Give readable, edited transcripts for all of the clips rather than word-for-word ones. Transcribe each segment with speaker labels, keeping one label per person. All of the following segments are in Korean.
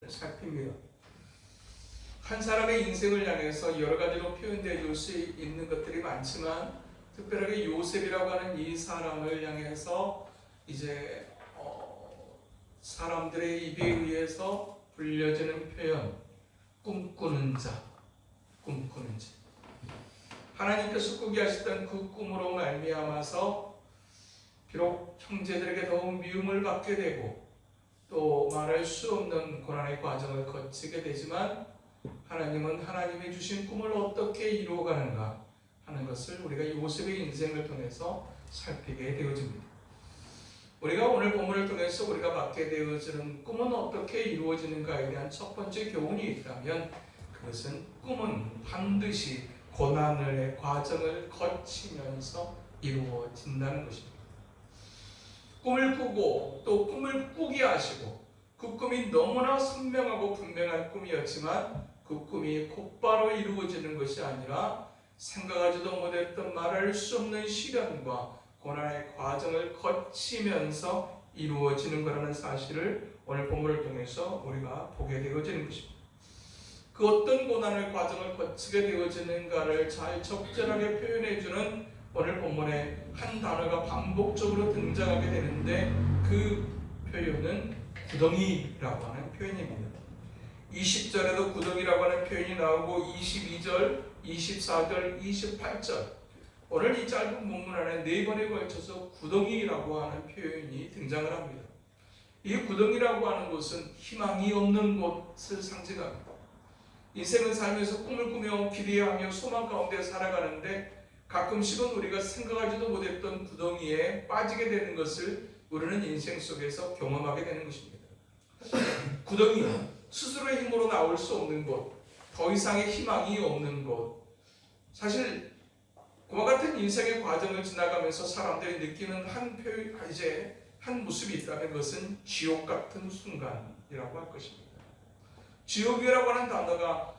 Speaker 1: 살핍니다. 한 사람의 인생을 향해서 여러 가지로 표현되어 줄 수 있는 것들이 많지만 특별하게 요셉이라고 하는 이 사람을 향해서 이제 사람들의 입에 의해서 불려지는 표현, 꿈꾸는 자. 하나님께서 꾸게 하셨던 그 꿈으로 말미암아서 비록 형제들에게 더욱 미움을 받게 되고 또 말할 수 없는 고난의 과정을 거치게 되지만 하나님은 하나님이 주신 꿈을 어떻게 이루어가는가 하는 것을 우리가 요셉의 인생을 통해서 살피게 되어집니다. 우리가 오늘 본문을 통해서 우리가 받게 되어지는 꿈은 어떻게 이루어지는가에 대한 첫 번째 교훈이 있다면 그것은 꿈은 반드시 고난의 과정을 거치면서 이루어진다는 것입니다. 꿈을 꾸고 또 꿈을 꾸게 하시고 그 꿈이 너무나 선명하고 분명한 꿈이었지만 그 꿈이 곧바로 이루어지는 것이 아니라 생각하지도 못했던 말할 수 없는 시련과 고난의 과정을 거치면서 이루어지는 것이라는 사실을 오늘 본문을 통해서 우리가 보게 되어지는 것입니다. 그 어떤 고난의 과정을 거치게 되어지는가를 잘 적절하게 표현해주는 오늘 본문에 한 단어가 반복적으로 등장하게 되는데 그 표현은 구덩이라고 하는 표현입니다. 20절에도 구덩이라고 하는 표현이 나오고 22절, 24절, 28절 오늘 이 짧은 본문 안에 4번에 걸쳐서 구덩이라고 하는 표현이 등장을 합니다. 이 구덩이라고 하는 것은 희망이 없는 곳을 상징합니다. 인생은 살면서 꿈을 꾸며 기대하며 소망 가운데 살아가는데 가끔씩은 우리가 생각하지도 못했던 구덩이에 빠지게 되는 것을 우리는 인생 속에서 경험하게 되는 것입니다. 구덩이는 스스로의 힘으로 나올 수 없는 곳, 더 이상의 희망이 없는 곳. 사실 그와 같은 인생의 과정을 지나가면서 사람들이 느끼는 한 모습이 있다면 그것은 지옥 같은 순간이라고 할 것입니다. 지옥이라고 하는 단어가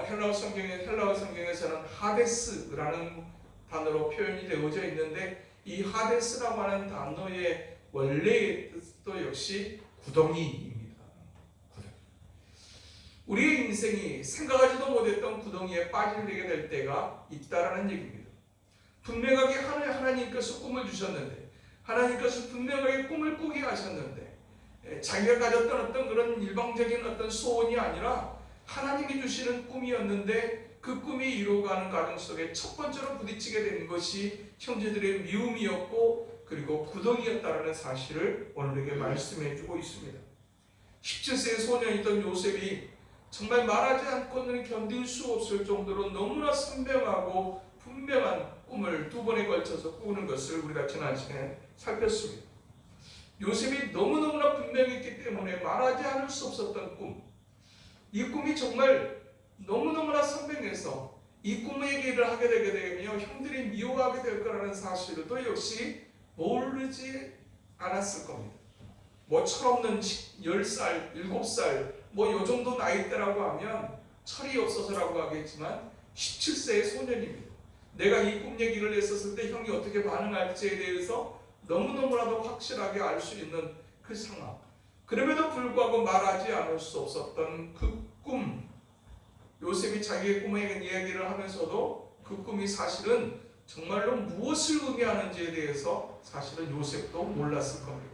Speaker 1: 헬라어 성경에서는 하데스라는 단어로 표현이 되어져 있는데 이 하데스라고 하는 단어의 원래의 뜻도 역시 구덩이입니다. 우리의 인생이 생각하지도 못했던 구덩이에 빠지게 될 때가 있다라는 얘기입니다. 분명하게 하나님께서 꿈을 주셨는데 하나님께서 분명하게 꿈을 꾸게 하셨는데 자기가 가졌던 어떤 그런 일방적인 어떤 소원이 아니라 하나님이 주시는 꿈이었는데 그 꿈이 이루어가는 과정 속에 첫 번째로 부딪히게 된 것이 형제들의 미움이었고 그리고 구덩이였다라는 사실을 오늘에게 말씀해 주고 있습니다. 17세의 소년이던 요셉이 정말 말하지 않고는 견딜 수 없을 정도로 너무나 선명하고 분명한 꿈을 2번에 걸쳐서 꾸는 것을 우리가 지난 시간에 살폈습니다. 요셉이 너무너무나 분명했기 때문에 말하지 않을 수 없었던 꿈, 이 꿈이 정말 너무너무나 선명해서 이 꿈의 얘기를 하게 되게 되며 형들이 미워하게 될 거라는 사실을 또 역시 모르지 않았을 겁니다. 뭐 철없는 10살, 7살 뭐 요 정도 나이대라고 하면 철이 없어서라고 하겠지만 17세의 소년입니다. 내가 이 꿈 얘기를 했었을 때 형이 어떻게 반응할지에 대해서 너무너무나도 확실하게 알 수 있는 그 상황. 그럼에도 불구하고 말하지 않을 수 없었던 그 꿈. 요셉이 자기의 꿈의 이야기를 하면서도 그 꿈이 사실은 정말로 무엇을 의미하는지에 대해서 사실은 요셉도 몰랐을 겁니다.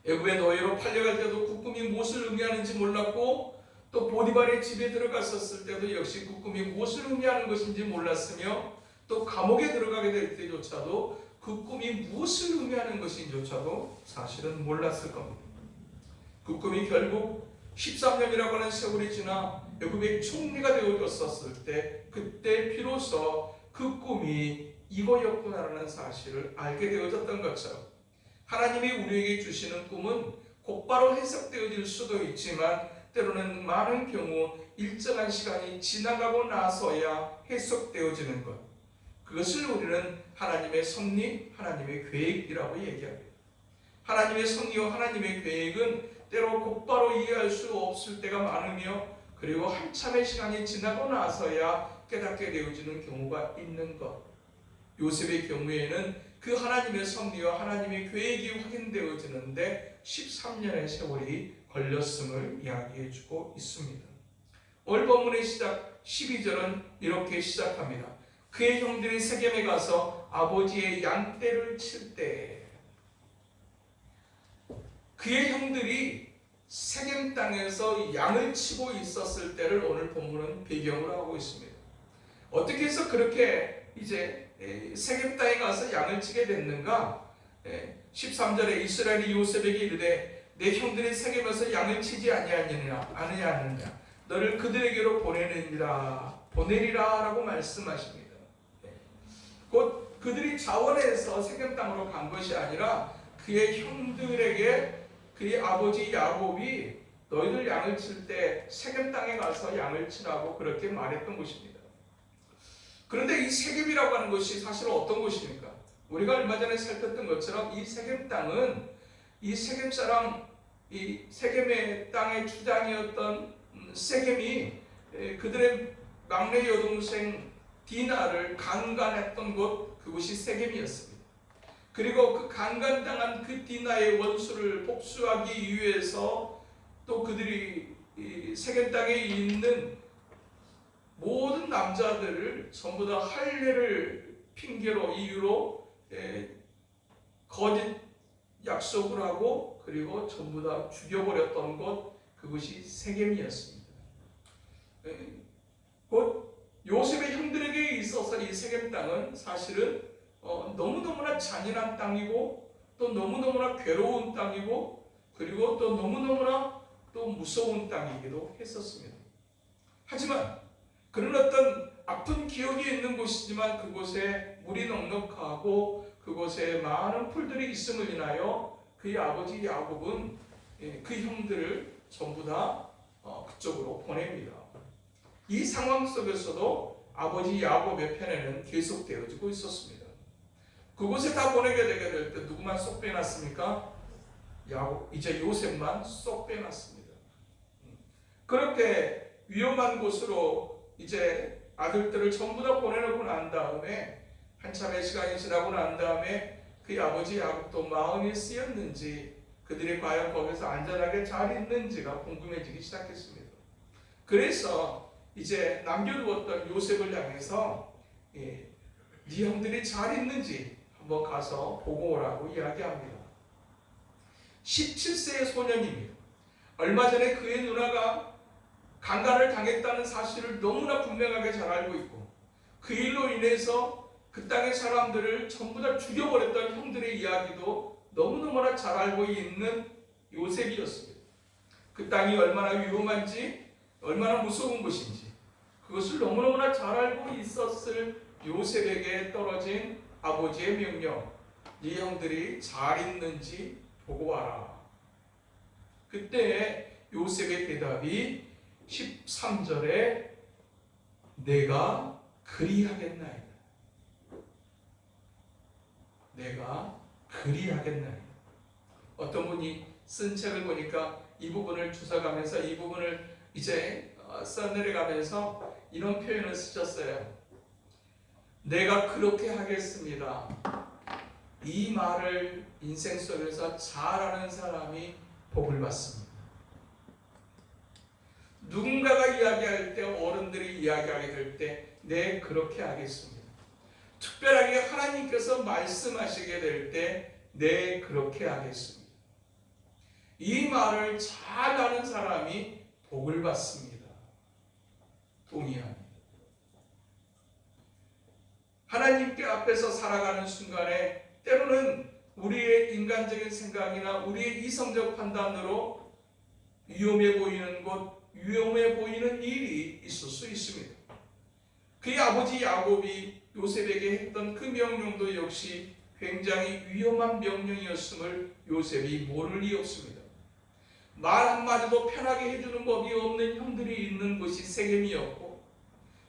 Speaker 1: 애굽의 노예로 팔려갈 때도 그 꿈이 무엇을 의미하는지 몰랐고 또 보디발의 집에 들어갔었을 때도 역시 그 꿈이 무엇을 의미하는 것인지 몰랐으며 또 감옥에 들어가게 될 때조차도 그 꿈이 무엇을 의미하는 것인지조차도 사실은 몰랐을 겁니다. 그 꿈이 결국 13년이라고 하는 세월이 지나 애굽의 총리가 되어졌었을 때 그때 비로소 그 꿈이 이거였구나라는 사실을 알게 되어졌던 것처럼 하나님이 우리에게 주시는 꿈은 곧바로 해석되어질 수도 있지만 때로는 많은 경우 일정한 시간이 지나가고 나서야 해석되어지는 것, 그것을 우리는 하나님의 섭리, 하나님의 계획이라고 얘기합니다. 하나님의 섭리와 하나님의 계획은 때로 곧바로 이해할 수 없을 때가 많으며 그리고 한참의 시간이 지나고 나서야 깨닫게 되어지는 경우가 있는 것. 요셉의 경우에는 그 하나님의 섭리와 하나님의 계획이 확인되어지는데 13년의 세월이 걸렸음을 이야기해 주고 있습니다. 오늘 본문의 시작 12절은 이렇게 시작합니다. 그의 형들이 세겜에 가서 아버지의 양떼를 칠 때, 그의 형들이 세겜 땅에서 양을 치고 있었을 때를 오늘 본문은 배경으로 하고 있습니다. 어떻게 해서 그렇게 이제 세겜 땅에 가서 양을 치게 됐는가? 13절에 이스라엘이 요셉에게 이르되 내 형들이 세겜에서 양을 치지 아니하느냐 너를 그들에게로 보내리라 라고 말씀하십니다. 곧 그들이 자원해서 세겜 땅으로 간 것이 아니라 그의 형들에게 그의 아버지 야곱이 너희들 양을 칠 때 세겜 땅에 가서 양을 치라고 그렇게 말했던 것입니다. 그런데 이 세겜이라고 하는 것이 사실 어떤 곳입니까? 우리가 얼마 전에 살폈던 것처럼 이 세겜 땅은 이 세겜 사람, 이 세겜의 땅의 주장이었던 세겜이 그들의 막내 여동생 디나를 강간했던 곳, 그곳이 세겜이었습니다. 그리고 그 강간당한 그 디나의 원수를 복수하기 위해서 또 그들이 세겜 땅에 있는 모든 남자들을 전부 다 할례를 핑계로 이유로 거짓 약속을 하고 그리고 전부 다 죽여버렸던 곳, 그것이 세겜이었습니다. 곧 요셉의 형들에게 있어서 이 세겜 땅은 사실은 너무너무나 잔인한 땅이고 또 너무너무나 괴로운 땅이고 그리고 또 너무너무나 또 무서운 땅이기도 했었습니다. 하지만 그런 어떤 아픈 기억이 있는 곳이지만 그곳에 물이 넉넉하고 그곳에 많은 풀들이 있음을 인하여 그의 아버지 야곱은 그 형들을 전부 다 그쪽으로 보냅니다. 이 상황 속에서도 아버지 야곱의 편에는 계속되어지고 있었습니다. 그곳에 다 보내게 되게 될 때 누구만 쏙 빼놨습니까? 이제 요셉만 쏙 빼놨습니다. 그렇게 위험한 곳으로 이제 아들들을 전부 다 보내놓고 난 다음에 한참의 시간이 지나고 난 다음에 그의 아버지 야곱도 마음이 쓰였는지 그들이 과연 거기서 안전하게 잘 있는지가 궁금해지기 시작했습니다. 그래서 이제 남겨두었던 요셉을 향해서 네 형들이 잘 있는지 한번 가서 보고 오라고 이야기합니다. 17세의 소년입니다. 얼마 전에 그의 누나가 강간을 당했다는 사실을 너무나 분명하게 잘 알고 있고 그 일로 인해서 그 땅의 사람들을 전부 다 죽여버렸던 형들의 이야기도 너무너무나 잘 알고 있는 요셉이었습니다. 그 땅이 얼마나 위험한지 얼마나 무서운 곳인지 그것을 너무너무나 잘 알고 있었을 요셉에게 떨어진 아버지의 명령, 네 형들이 잘 있는지 보고 와라. 그때 요셉의 대답이 13절에 내가 그리하겠나이다. 내가 그리하겠나이다. 어떤 분이 쓴 책을 보니까 이 부분을 주워가면서 이 부분을 이제 써내려가면서 이런 표현을 쓰셨어요. 내가 그렇게 하겠습니다. 이 말을 인생 속에서 잘하는 사람이 복을 받습니다. 누군가가 이야기할 때 어른들이 이야기하게 될 때 네 그렇게 하겠습니다. 특별하게 하나님께서 말씀하시게 될 때 네 그렇게 하겠습니다. 이 말을 잘 하는 사람이 복을 받습니다. 동의합니다. 하나님께 앞에서 살아가는 순간에 때로는 우리의 인간적인 생각이나 우리의 이성적 판단으로 위험해 보이는 것, 위험해 보이는 일이 있을 수 있습니다. 그의 아버지 야곱이 요셉에게 했던 그 명령도 역시 굉장히 위험한 명령이었음을 요셉이 모를 리 없습니다. 말 한마디도 편하게 해주는 법이 없는 형들이 있는 곳이 세겜이었고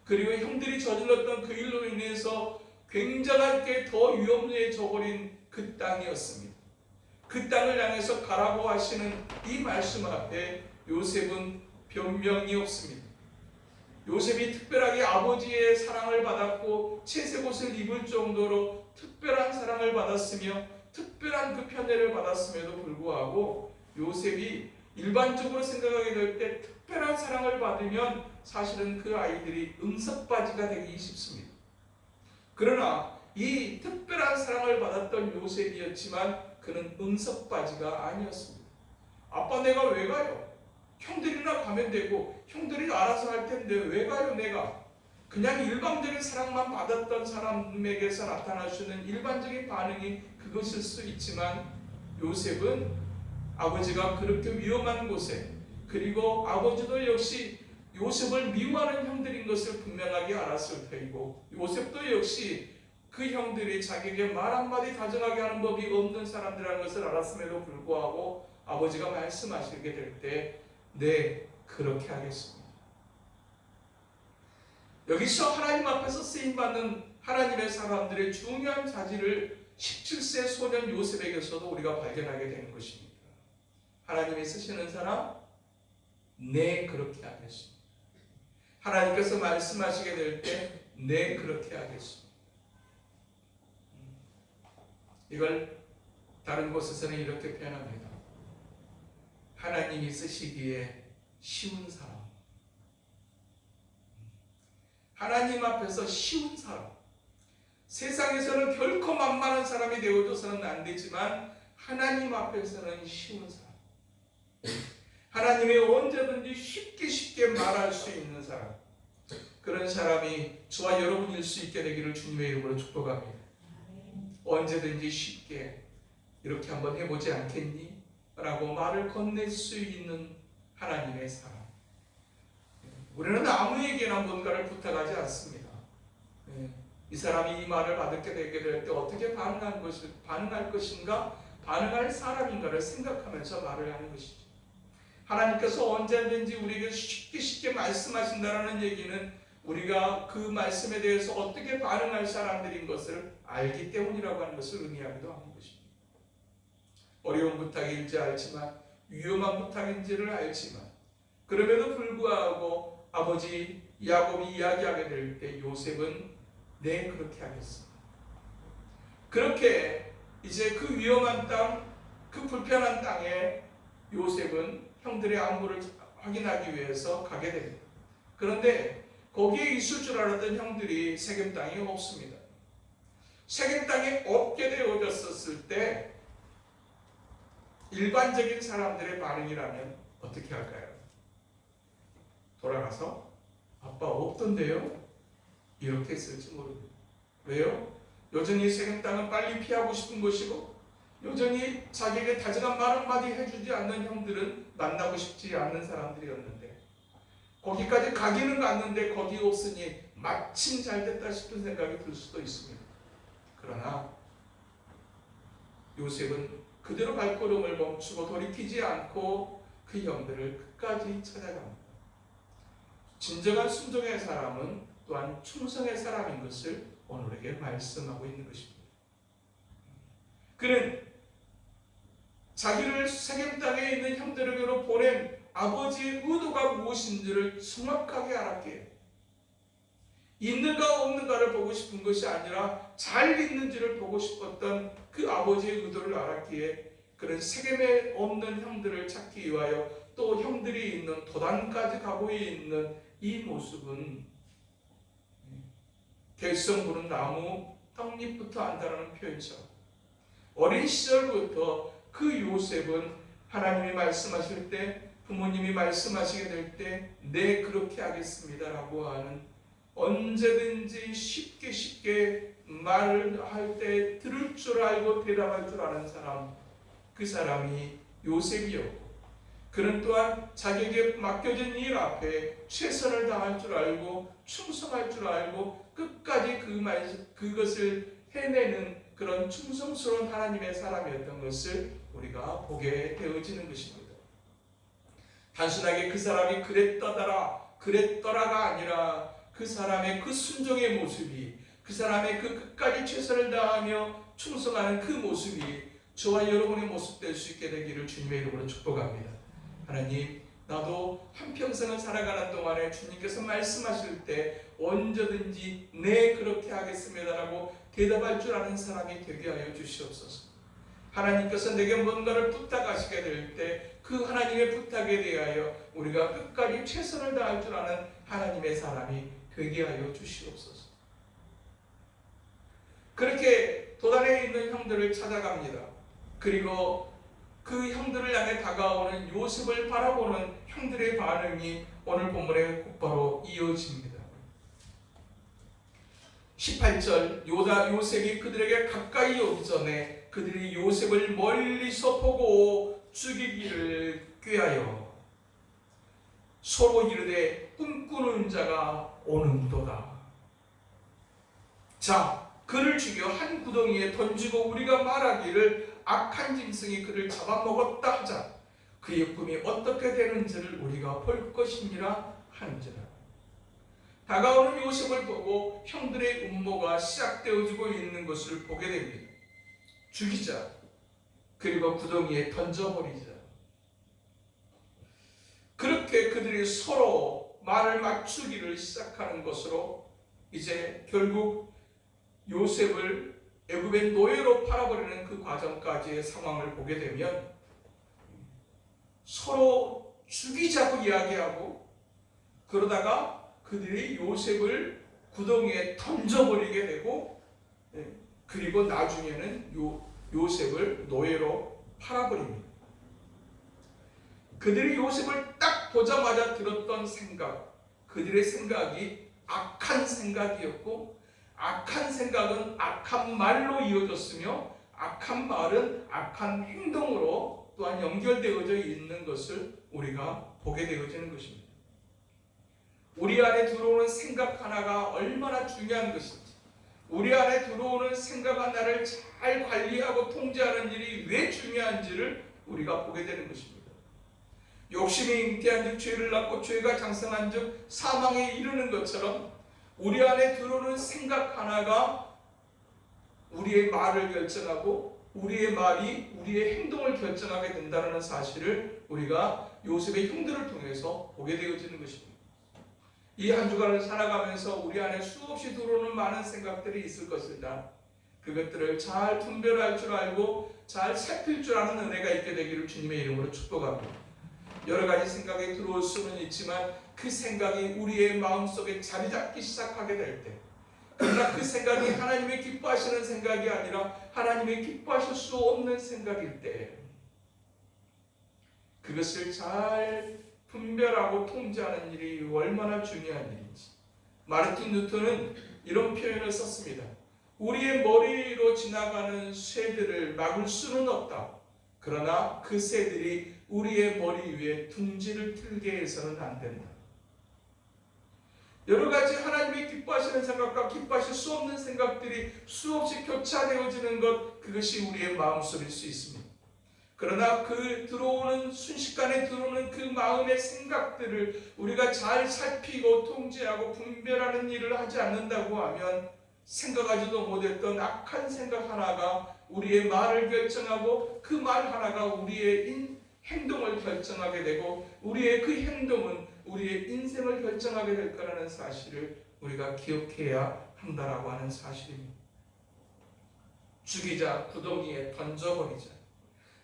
Speaker 1: 그리고 형들이 저질렀던 그 일로 인해서 굉장하게 더 위험해져 버린 그 땅이었습니다. 그 땅을 향해서 가라고 하시는 이 말씀 앞에 요셉은 변명이 없습니다. 요셉이 특별하게 아버지의 사랑을 받았고 채색옷을 입을 정도로 특별한 사랑을 받았으며 특별한 그 편애를 받았음에도 불구하고 요셉이 일반적으로 생각하게 될 때 특별한 사랑을 받으면 사실은 그 아이들이 응석바지가 되기 쉽습니다. 그러나 이 특별한 사랑을 받았던 요셉이었지만 그는 응석바지가 아니었습니다. 아빠 내가 왜 가요? 형들이나 가면 되고 형들이 알아서 할 텐데 왜 가요 내가? 그냥 일방적인 사랑만 받았던 사람에게서 나타날 수 있는 일반적인 반응이 그것일 수 있지만 요셉은 아버지가 그렇게 위험한 곳에 그리고 아버지도 역시 요셉을 미워하는 형들인 것을 분명하게 알았을 테이고 요셉도 역시 그 형들이 자기에게 말 한마디 다정하게 하는 법이 없는 사람들이라는 것을 알았음에도 불구하고 아버지가 말씀하시게 될 때 네 그렇게 하겠습니다. 여기서 하나님 앞에서 쓰임받는 하나님의 사람들의 중요한 자질을 17세 소년 요셉에게서도 우리가 발견하게 되는 것입니다. 하나님이 쓰시는 사람 네 그렇게 하겠습니다. 하나님께서 말씀하시게 될 때 네 그렇게 하겠습니다. 이걸 다른 곳에서는 이렇게 표현합니다. 하나님이 쓰시기에 쉬운 사람. 하나님 앞에서 쉬운 사람. 세상에서는 결코 만만한 사람이 되어줘서는 안 되지만 하나님 앞에서는 쉬운 사람. 하나님이 언제든지 쉽게 말할 수 있는 사람. 그런 사람이 저와 여러분일 수 있게 되기를 주님의 이름으로 축복합니다. 언제든지 쉽게 이렇게 한번 해보지 않겠니? 라고 말을 건넬 수 있는 하나님의 사람. 우리는 아무에게나 뭔가를 부탁하지 않습니다. 이 사람이 이 말을 받게 되게 될 때 어떻게 반응할 것인가, 반응할 사람인가를 생각하면서 말을 하는 것이죠. 하나님께서 언제든지 우리에게 쉽게 말씀하신다는 얘기는 우리가 그 말씀에 대해서 어떻게 반응할 사람들인 것을 알기 때문이라고 하는 것을 의미하기도 하는 것입니다. 어려운 부탁인지 알지만 위험한 부탁인지를 알지만 그럼에도 불구하고 아버지 야곱이 이야기하게 될 때 요셉은 네 그렇게 하겠습니다. 그렇게 이제 그 위험한 땅, 그 불편한 땅에 요셉은 형들의 안부를 확인하기 위해서 가게 됩니다. 그런데 거기에 있을 줄 알았던 형들이 세겜 땅에 없습니다. 세겜 땅에 없게 되어졌을 때 일반적인 사람들의 반응이라면 어떻게 할까요? 돌아가서 아빠 없던데요? 이렇게 했을지 모릅니다. 왜요? 여전히 세겜 땅은 빨리 피하고 싶은 것이고 여전히 자기에게 다정한 말 한마디 해주지 않는 형들은 만나고 싶지 않는 사람들이었는데 거기까지 가기는 갔는데 거기 없으니 마침 잘됐다 싶은 생각이 들 수도 있습니다. 그러나 요셉은 그대로 발걸음을 멈추고 돌이키지 않고 그 형들을 끝까지 찾아갑니다. 진정한 순종의 사람은 또한 충성의 사람인 것을 오늘에게 말씀하고 있는 것입니다. 그는 자기를 세겜 땅에 있는 형들에게로 보낸 아버지의 의도가 무엇인지를 정확하게 알았기에 있는가 없는가를 보고 싶은 것이 아니라 잘 있는지를 보고 싶었던 그 아버지의 의도를 알았기에 그는 세겜에 없는 형들을 찾기 위하여 또 형들이 있는 도단까지 가고 있는 이 모습은 결성 부른 나무 떡잎부터 안다라는 표현처럼 어린 시절부터 그 요셉은 하나님이 말씀하실 때 부모님이 말씀하시게 될 때 네 그렇게 하겠습니다 라고 하는 언제든지 쉽게 말을 할 때 들을 줄 알고 대답할 줄 아는 사람, 그 사람이 요셉이었고 그는 또한 자기에게 맡겨진 일 앞에 최선을 다할 줄 알고 충성할 줄 알고 끝까지 그것을 해내는 그런 충성스러운 하나님의 사람이었던 것을 우리가 보게 되어지는 것입니다. 단순하게 그 사람이 그랬더라가 아니라 그 사람의 그 순종의 모습이 그 사람의 그 끝까지 최선을 다하며 충성하는 그 모습이 저와 여러분의 모습 될 수 있게 되기를 주님의 이름으로 축복합니다. 하나님, 나도 한평생을 살아가는 동안에 주님께서 말씀하실 때 언제든지 네 그렇게 하겠습니다라고 대답할 줄 아는 사람이 되게 하여 주시옵소서. 하나님께서 내게 뭔가를 부탁하시게 될 때 그 하나님의 부탁에 대하여 우리가 끝까지 최선을 다할 줄 아는 하나님의 사람이 되게 하여 주시옵소서. 그렇게 도단에 있는 형들을 찾아갑니다. 그리고 그 형들을 향해 다가오는 요셉을 바라보는 형들의 반응이 오늘 본문에 곧바로 이어집니다. 18절 요셉이 그들에게 가까이 오기 전에 그들이 요셉을 멀리서 보고 죽이기를 꾀하여 서로 이르되 꿈꾸는 자가 오는도다. 자, 그를 죽여 한 구덩이에 던지고 우리가 말하기를 악한 짐승이 그를 잡아먹었다 하자. 그의 꿈이 어떻게 되는지를 우리가 볼 것이니라 하는지라. 다가오는 요셉을 보고 형들의 음모가 시작되어지고 있는 것을 보게 됩니다. 죽이자. 그리고 구덩이에 던져버리자. 그렇게 그들이 서로 말을 맞추기를 시작하는 것으로 이제 결국 요셉을 애굽의 노예로 팔아버리는 그 과정까지의 상황을 보게 되면 서로 죽이자고 이야기하고 그러다가 그들이 요셉을 구덩이에 던져버리게 되고 그리고 나중에는 요셉을 노예로 팔아버립니다. 그들이 요셉을 딱 보자마자 들었던 생각, 그들의 생각이 악한 생각이었고 악한 생각은 악한 말로 이어졌으며 악한 말은 악한 행동으로 또한 연결되어져 있는 것을 우리가 보게 되어지는 것입니다. 우리 안에 들어오는 생각 하나가 얼마나 중요한 것인지, 우리 안에 들어오는 생각 하나를 잘 관리하고 통제하는 일이 왜 중요한지를 우리가 보게 되는 것입니다. 욕심이 잉태한 즉 죄를 낳고 죄가 장성한 즉 사망에 이르는 것처럼 우리 안에 들어오는 생각 하나가 우리의 말을 결정하고 우리의 말이 우리의 행동을 결정하게 된다는 사실을 우리가 요셉의 형들을 통해서 보게 되어지는 것입니다. 이 한 주간을 살아가면서 우리 안에 수없이 들어오는 많은 생각들이 있을 것이다. 그것들을 잘 분별할 줄 알고 잘 살필 줄 아는 은혜가 있게 되기를 주님의 이름으로 축복합니다. 여러 가지 생각이 들어올 수는 있지만 그 생각이 우리의 마음속에 자리 잡기 시작하게 될 때, 그러나 그 생각이 하나님의 기뻐하시는 생각이 아니라 하나님의 기뻐하실 수 없는 생각일 때 그것을 잘 분별하고 통제하는 일이 얼마나 중요한 일인지. 마르틴 루터는 이런 표현을 썼습니다. 우리의 머리로 지나가는 쇠들을 막을 수는 없다. 그러나 그 새들이 우리의 머리 위에 둥지를 틀게 해서는 안 된다. 여러 가지 하나님이 기뻐하시는 생각과 기뻐하실 수 없는 생각들이 수없이 교차되어지는 것, 그것이 우리의 마음속일 수 있습니다. 그러나 그 들어오는 순식간에 들어오는 그 마음의 생각들을 우리가 잘 살피고 통제하고 분별하는 일을 하지 않는다고 하면 생각하지도 못했던 악한 생각 하나가 우리의 말을 결정하고 그 말 하나가 우리의 행동을 결정하게 되고 우리의 그 행동은 우리의 인생을 결정하게 될 거라는 사실을 우리가 기억해야 한다라고 하는 사실입니다. 죽이자, 구덩이에 던져버리자.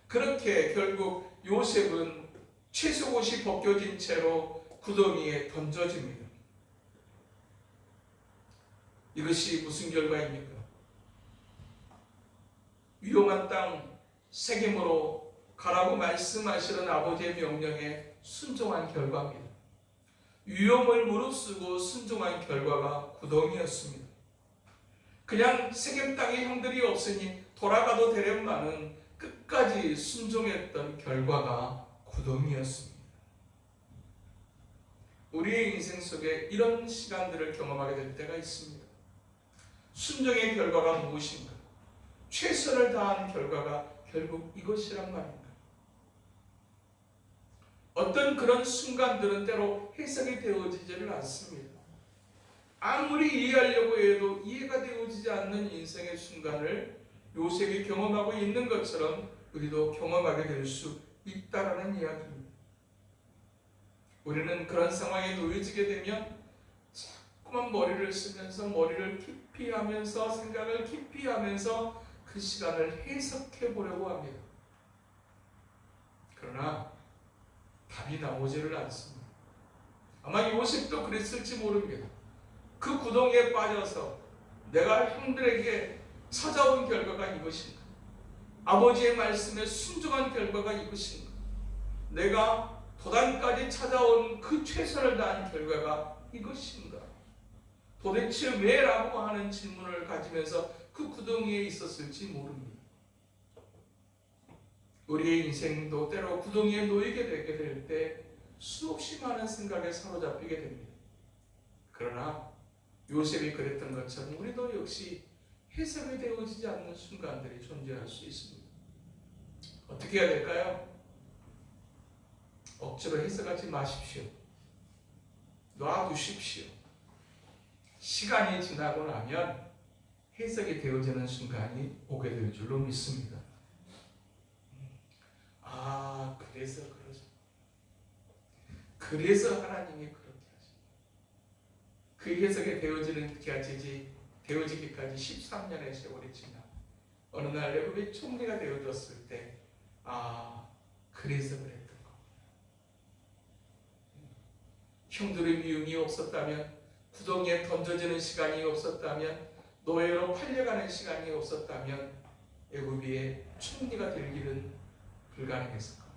Speaker 1: 그렇게 결국 요셉은 채속옷이 벗겨진 채로 구덩이에 던져집니다. 이것이 무슨 결과입니까? 위험한 땅 세겜으로 가라고 말씀하시는 아버지의 명령에 순종한 결과입니다. 위험을 무릅쓰고 순종한 결과가 구덩이였습니다. 그냥 세겜 땅에 형들이 없으니 돌아가도 되련만은 끝까지 순종했던 결과가 구덩이였습니다. 우리의 인생 속에 이런 시간들을 경험하게 될 때가 있습니다. 순종의 결과가 무엇인가? 최선을 다한 결과가 결국 이것이란 말입니다. 어떤 그런 순간들은 때로 해석이 되어지지를 않습니다. 아무리 이해하려고 해도 이해가 되어지지 않는 인생의 순간을 요셉이 경험하고 있는 것처럼 우리도 경험하게 될 수 있다라는 이야기입니다. 우리는 그런 상황에 놓여지게 되면 자꾸만 머리를 쓰면서 머리를 깊이 하면서 생각을 깊이 하면서 그 시간을 해석해 보려고 합니다. 그러나 답이 나오지를 않습니다. 아마 요셉도 그랬을지 모릅니다. 그 구덩이에 빠져서 내가 형들에게 찾아온 결과가 이것인가? 아버지의 말씀에 순종한 결과가 이것인가? 내가 도단까지 찾아온 그 최선을 다한 결과가 이것인가? 도대체 왜? 라고 하는 질문을 가지면서 그 구덩이에 있었을지 모릅니다. 우리의 인생도 때로 구덩이에 놓이게 되게 될 때 수없이 많은 생각에 사로잡히게 됩니다. 그러나 요셉이 그랬던 것처럼 우리도 역시 해석이 되어지지 않는 순간들이 존재할 수 있습니다. 어떻게 해야 될까요? 억지로 해석하지 마십시오. 놔두십시오. 시간이 지나고 나면 해석이 되어지는 순간이 오게 될 줄로 믿습니다. 그래서 그러죠. 그래서 하나님이 그렇게 하십니다. 그 해석이 되어지기까지 13년의 세월이 지나 어느 날 애굽의 총리가 되어졌을 때 그래서 그랬던 겁니다. 형들의 미움이 없었다면, 구덩이에 던져지는 시간이 없었다면, 노예로 팔려가는 시간이 없었다면 애굽의 총리가 될 길은 불가능했을 겁니다.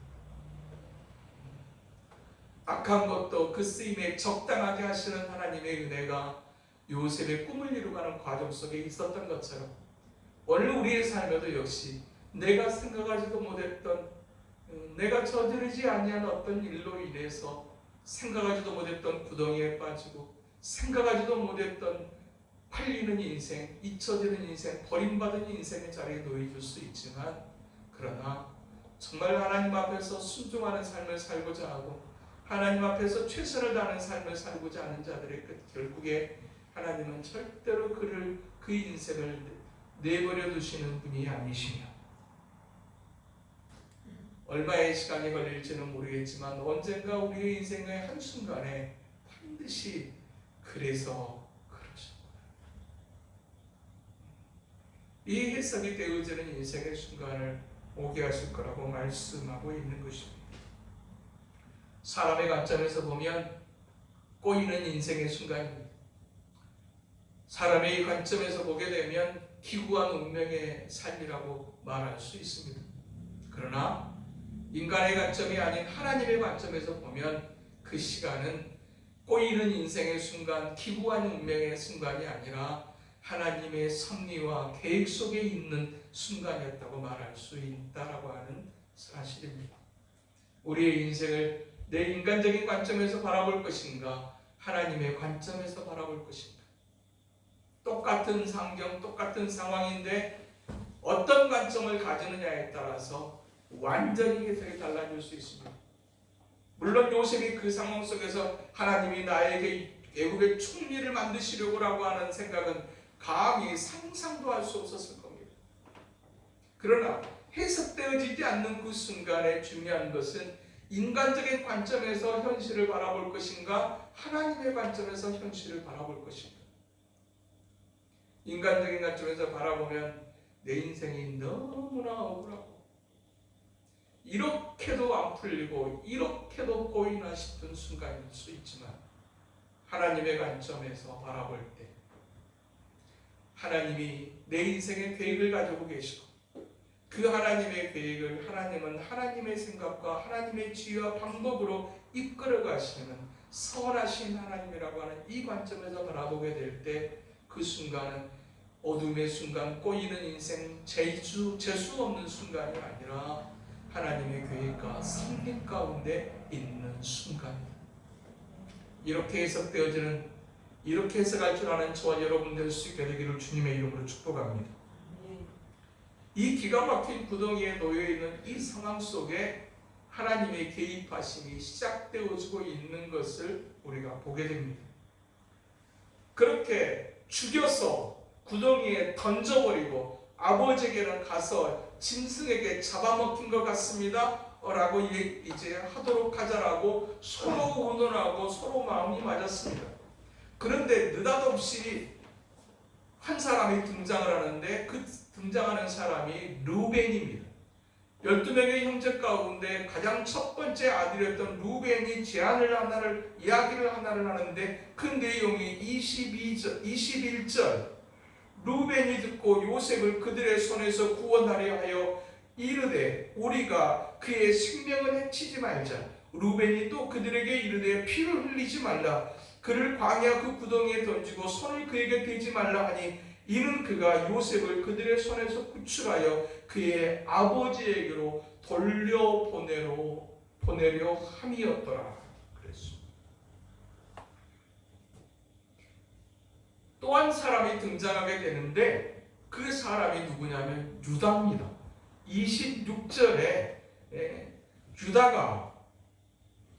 Speaker 1: 악한 것도 그 쓰임에 적당하게 하시는 하나님의 은혜가 요셉의 꿈을 이루가는 과정 속에 있었던 것처럼 오늘 우리의 삶에도 역시 내가 생각하지도 못했던, 내가 저지르지 아니한 어떤 일로 인해서 생각하지도 못했던 구덩이에 빠지고 생각하지도 못했던 팔리는 인생, 잊혀지는 인생, 버림받은 인생의 자리에 놓여줄 수 있지만, 그러나 정말 하나님 앞에서 순종하는 삶을 살고자 하고 하나님 앞에서 최선을 다하는 삶을 살고자 하는 자들의 끝, 결국에 하나님은 절대로 그 인생을 내버려 두시는 분이 아니시며, 얼마의 시간이 걸릴지는 모르겠지만 언젠가 우리의 인생의 한순간에 반드시 그래서 그러셨구나, 이 해석이 되어지는 인생의 순간을 오게 하실 거라고 말씀하고 있는 것입니다. 사람의 관점에서 보면 꼬이는 인생의 순간입니다. 사람의 관점에서 보게 되면 기구한 운명의 삶이라고 말할 수 있습니다. 그러나 인간의 관점이 아닌 하나님의 관점에서 보면 그 시간은 꼬이는 인생의 순간, 기구한 운명의 순간이 아니라 하나님의 섭리와 계획 속에 있는 순간이었다고 말할 수 있다라고 하는 사실입니다. 우리의 인생을 내 인간적인 관점에서 바라볼 것인가, 하나님의 관점에서 바라볼 것인가. 똑같은 상경, 똑같은 상황인데 어떤 관점을 가지느냐에 따라서 완전히 해석이 달라질 수 있습니다. 물론 요셉이 그 상황 속에서 하나님이 나에게 애굽의 총리를 만드시려고 하는 생각은 감히 상상도 할 수 없었을 겁니다. 그러나 해석되어지지 않는 그 순간에 중요한 것은 인간적인 관점에서 현실을 바라볼 것인가, 하나님의 관점에서 현실을 바라볼 것인가. 인간적인 관점에서 바라보면 내 인생이 너무나 억울하고 이렇게도 안 풀리고 이렇게도 꼬이나 싶은 순간일 수 있지만, 하나님의 관점에서 바라볼 때 하나님이 내 인생의 계획을 가지고 계시고, 그 하나님의 계획을 하나님은 하나님의 생각과 하나님의 지혜와 방법으로 이끌어 가시는 선하신 하나님이라고 하는 이 관점에서 바라보게 될 때 그 순간은 어둠의 순간, 꼬이는 인생, 재수 없는 순간이 아니라 하나님의 계획과 성립 가운데 있는 순간입니다. 이렇게 해석되어지는, 이렇게 해석할 줄 아는 저와 여러분 될 수 있게 되기를 주님의 이름으로 축복합니다. 이 기가 막힌 구덩이에 놓여있는 이 상황 속에 하나님의 개입하심이 시작되어지고 있는 것을 우리가 보게 됩니다. 그렇게 죽여서 구덩이에 던져버리고 아버지에게는 가서 짐승에게 잡아먹힌 것 같습니다 라고 이제 하도록 하자라고 서로 의논하고 서로 마음이 맞았습니다. 그런데 느닷없이 한 사람이 등장을 하는데 그 등장하는 사람이 르우벤입니다. 12명의 형제 가운데 가장 첫 번째 아들이었던 르우벤이 이야기를 하나를 하는데 그 내용이 21절 르우벤이 듣고 요셉을 그들의 손에서 구원하려 하여 이르되 우리가 그의 생명을 해치지 말자. 르우벤이 또 그들에게 이르되 피를 흘리지 말라. 그를 광야 그 구덩이에 던지고 손을 그에게 대지 말라 하니 이는 그가 요셉을 그들의 손에서 구출하여 그의 아버지에게로 보내려 함이었더라. 그랬습니다. 또 한 사람이 등장하게 되는데 그 사람이 누구냐면 유다입니다. 26절에 유다가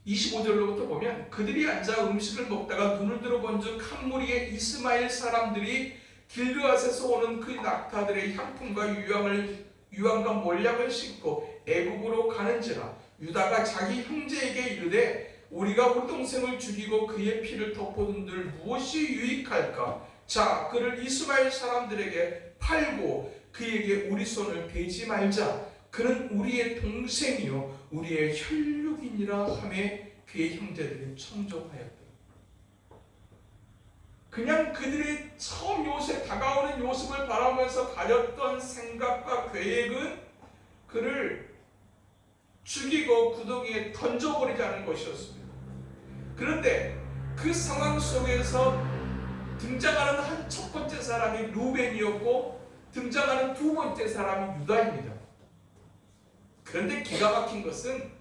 Speaker 1: 25절로부터 보면 그들이 앉아 음식을 먹다가 눈을 들어본즉 한 무리의 이스마엘 사람들이 길르앗에서 오는 그 낙타들의 향품과 유황과 몰약을 싣고 애굽으로 가는지라. 유다가 자기 형제에게 이르되 우리가 우리 동생을 죽이고 그의 피를 덮어둔들 무엇이 유익할까? 자, 그를 이스마엘 사람들에게 팔고 그에게 우리 손을 대지 말자. 그는 우리의 동생이요 우리의 혈육이니라 하매 그의 형제들이 청종하였다. 그냥 그들이 처음 다가오는 요셉을 바라보면서 가졌던 생각과 계획은 그를 죽이고 구덩이에 던져버리자는 것이었습니다. 그런데 그 상황 속에서 등장하는 한 첫 번째 사람이 르우벤이었고 등장하는 두 번째 사람이 유다입니다. 그런데 기가 막힌 것은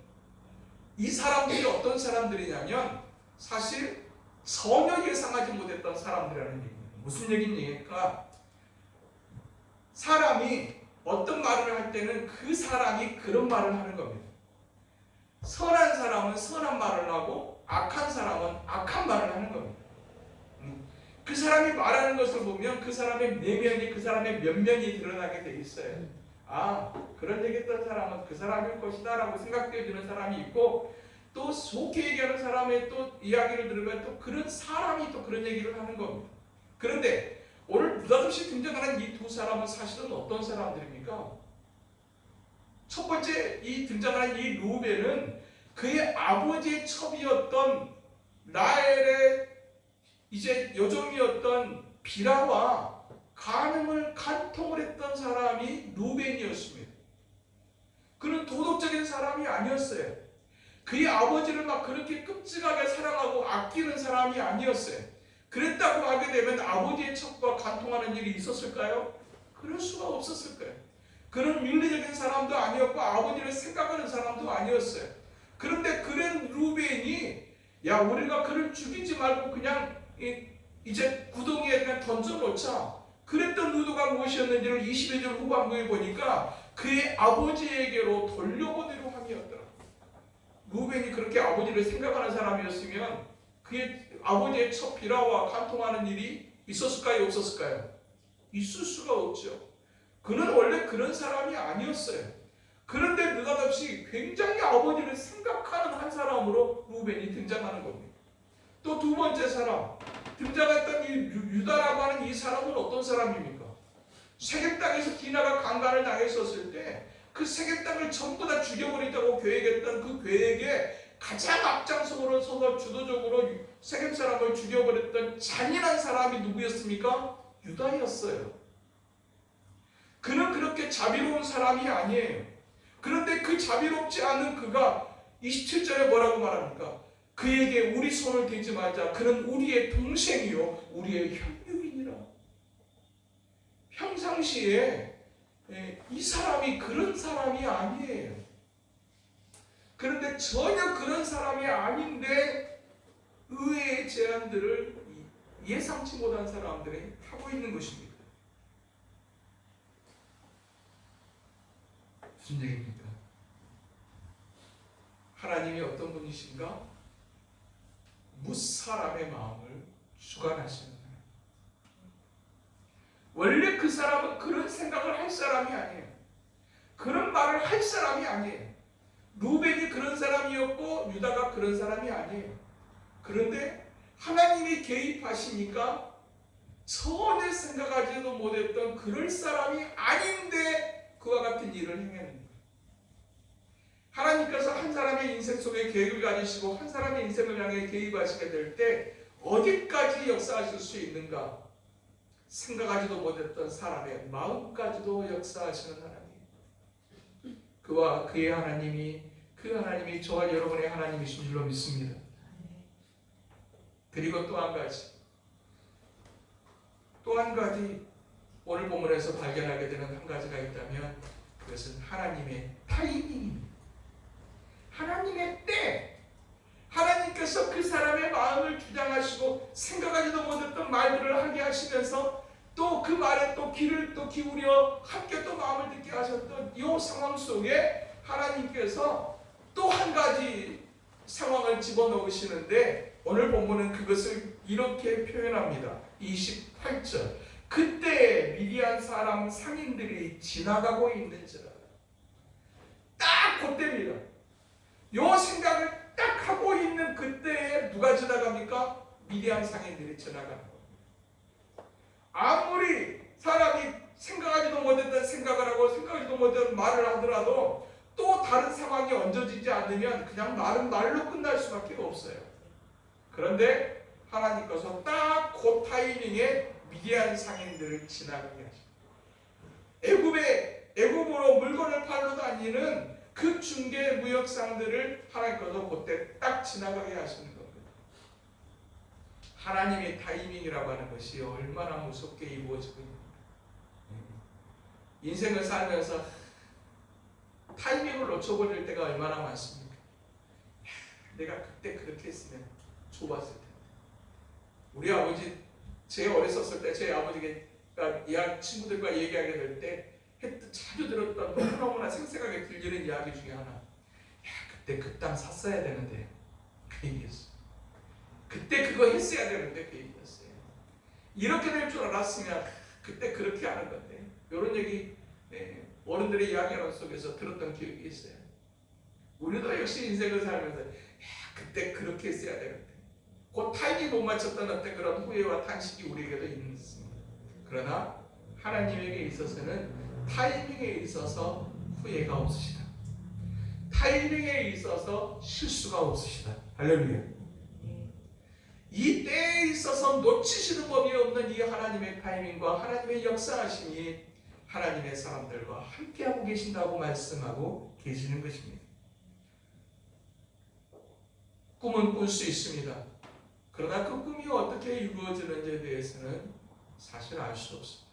Speaker 1: 이 사람들이 어떤 사람들이냐면 사실 전혀 예상하지 못했던 사람들이라는 얘기입니다. 무슨 얘기입니까? 사람이 어떤 말을 할 때는 그 사람이 그런 말을 하는 겁니다. 선한 사람은 선한 말을 하고 악한 사람은 악한 말을 하는 겁니다. 그 사람이 말하는 것을 보면 그 사람의 내면이 그 사람의 면면이 드러나게 돼 있어요. 아, 그런 얘기했던 사람은 그 사람일 것이다 라고 생각되어지는 사람이 있고 또 좋게 얘기하는 사람의 또 이야기를 들으면 또 그런 사람이 또 그런 얘기를 하는 겁니다. 그런데 오늘 느닷없이 등장하는 이 두 사람은 사실은 어떤 사람들입니까? 첫 번째 이 등장하는 이 르우벤은 그의 아버지의 첩이었던 라헬의 이제 여종이었던 비라와 간통을 했던 사람이 르우벤이었습니다. 그는 도덕적인 사람이 아니었어요. 그의 아버지를 막 그렇게 끔찍하게 사랑하고 아끼는 사람이 아니었어요. 그랬다고 하게 되면 아버지의 첩과 간통하는 일이 있었을까요? 그럴 수가 없었을 거예요. 그런 윤리적인 사람도 아니었고 아버지를 생각하는 사람도 아니었어요. 그런데 그런 르우벤이 야 우리가 그를 죽이지 말고 그냥 이제 구덩이에 그냥 던져놓자. 그랬던 의도가 무엇이었는지를 22절 후반부에 보니까 그의 아버지에게로 돌려보내려 함이었더라. 르우벤이 그렇게 아버지를 생각하는 사람이었으면 그의 아버지의 첫 비라와 간통하는 일이 있었을까요? 없었을까요? 있을 수가 없죠. 그는 원래 그런 사람이 아니었어요. 그런데 느닷없이 굉장히 아버지를 생각하는 한 사람으로 르우벤이 등장하는 겁니다. 또 두 번째 사람 등장했던 이 유다라고 하는 이 사람은 어떤 사람입니까? 세겜 땅에서 디나가 강간을 당했었을 때 그 세겜 땅을 전부 다 죽여버리자고 계획했던 그 계획에 가장 앞장서서 주도적으로 세겜 사람을 죽여버렸던 잔인한 사람이 누구였습니까? 유다였어요. 그는 그렇게 자비로운 사람이 아니에요. 그런데 그 자비롭지 않은 그가 27절에 뭐라고 말합니까? 그에게 우리 손을 대지 말자. 그는 우리의 동생이요 우리의 혈육이니라. 평상시에 이 사람이 그런 사람이 아니에요. 그런데 전혀 그런 사람이 아닌데 의외의 제안들을 예상치 못한 사람들이 하고 있는 것입니다. 무슨 얘기입니까? 하나님이 어떤 분이신가? 무사람의 마음을 주관하시는 하나님. 원래 그 사람은 그런 생각을 할 사람이 아니에요. 그런 말을 할 사람이 아니에요. 르우벤이 그런 사람이었고 유다가 그런 사람이 아니에요. 그런데 하나님이 개입하시니까 전혀 생각하지도 못했던 그럴 사람이 아닌데 그와 같은 일을 행하는 거예요. 하나님께서 한 사람의 인생 속에 계획을 가지시고 한 사람의 인생을 향해 개입하시게 될 때 어디까지 역사하실 수 있는가? 생각하지도 못했던 사람의 마음까지도 역사하시는 하나님. 그와 그의 하나님이 그 하나님이 저와 여러분의 하나님이신 줄로 믿습니다. 그리고 또 한 가지 오늘 본문에서 발견하게 되는 한 가지가 있다면 그것은 하나님의 타이밍입니다. 하나님의 때, 하나님께서 그 사람의 마음을 주장하시고 생각하지도 못했던 말들을 하게 하시면서 또 그 말에 또 귀를 또 기울여 함께 또 마음을 듣게 하셨던 이 상황 속에 하나님께서 또 한 가지 상황을 집어넣으시는데 오늘 본문은 그것을 이렇게 표현합니다. 28절 그때 미디안 사람 상인들이 지나가고 있는지라. 딱 그때입니다. 요 생각을 딱 하고 있는 그때에 누가 지나갑니까? 미디안 상인들이 지나가는 거예요. 아무리 사람이 생각하지도 못했던 생각을 하고 생각하지도 못했던 말을 하더라도 또 다른 상황이 얹어지지 않으면 그냥 말은 말로 끝날 수밖에 없어요. 그런데 하나님께서 딱 그 타이밍에 미디안 상인들을 지나가게 하십니다. 애굽으로 물건을 팔러 다니는 그 중개 무역상들을 하나님께서 그때 딱 지나가게 하시는 겁니다. 하나님의 타이밍이라고 하는 것이 얼마나 무섭게 이루어지고 있는가. 인생을 살면서 타이밍을 놓쳐버릴 때가 얼마나 많습니까? 내가 그때 그렇게 했으면 좋았을 텐데. 우리 아버지, 제 어렸었을 때 제 아버지가 친구들과 얘기하게 될 때 자주 들었던 너무너무나 생생하게 들리는 이야기 중에 하나. 야, 그때 그 땅 샀어야 되는데 그 얘기였어. 그때 그거 했어야 되는데 그 얘기였어요. 이렇게 될 줄 알았으면 그때 그렇게 하는 건데. 이런 얘기 어른들의 이야기하는 속에서 들었던 기억이 있어요. 우리도 역시 인생을 살면서 야, 그때 그렇게 했어야 되는데 그 타이밍 못 맞췄던 어떤 그런 후회와 탄식이 우리에게도 있습니다. 그러나 하나님에게 있어서는 타이밍에 있어서 후회가 없으시다. 타이밍에 있어서 실수가 없으시다. 할렐루야. 이 때에 있어서 놓치시는 법이 없는 이 하나님의 타이밍과 하나님의 역사하심이 하나님의 사람들과 함께하고 계신다고 말씀하고 계시는 것입니다. 꿈은 꿀 수 있습니다. 그러나 그 꿈이 어떻게 이루어지는지에 대해서는 사실 알 수 없습니다.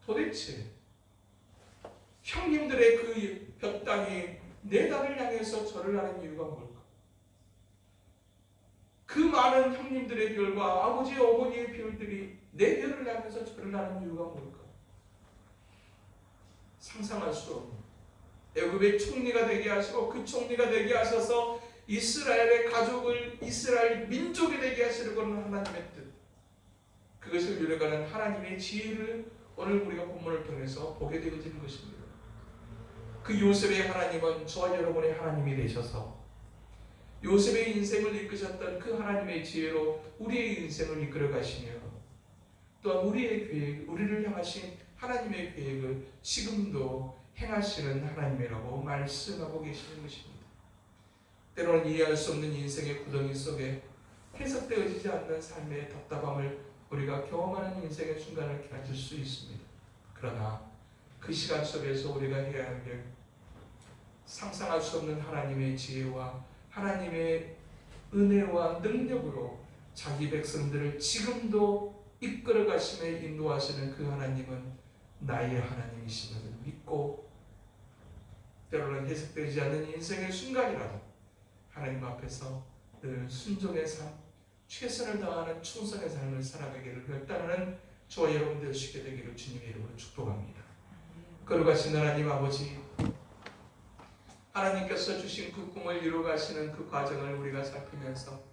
Speaker 1: 도대체 형님들의 그 벽당이 내 나를 향해서 절을 하는 이유가 뭘까? 그 많은 형님들의 별과 아버지 어머니의 별들이 내 별을 향해서 절을 하는 이유가 뭘까? 상상할 수 없는 애굽의 총리가 되게 하시고 그 총리가 되게 하셔서 이스라엘의 가족을 이스라엘 민족이 되게 하시려고 하는 하나님의 뜻, 그것을 이루어가는 하나님의 지혜를 오늘 우리가 본문을 통해서 보게 되어지는 것입니다. 그 요셉의 하나님은 저와 여러분의 하나님이 되셔서 요셉의 인생을 이끄셨던 그 하나님의 지혜로 우리의 인생을 이끌어 가시며 또한 우리의 계획, 우리를 향하신 하나님의 계획을 지금도 행하시는 하나님이라고 말씀하고 계시는 것입니다. 때로는 이해할 수 없는 인생의 구덩이 속에 해석되어지지 않는 삶의 답답함을 우리가 경험하는 인생의 순간을 가질 수 있습니다. 그러나 그 시간 속에서 우리가 해야 할 일, 상상할 수 없는 하나님의 지혜와 하나님의 은혜와 능력으로 자기 백성들을 지금도 이끌어 가시며 인도하시는 그 하나님은 나의 하나님이심을 믿고 때로는 해석되지 않는 인생의 순간이라도 하나님 앞에서 늘 순종의 삶, 최선을 다하는 충성의 삶을 살아가기를 결단하는 저와 여러분 되시게 되기를 주님의 이름으로 축복합니다. 거룩하신 하나님 아버지, 하나님께서 주신 그 꿈을 이루어 가시는 그 과정을 우리가 살피면서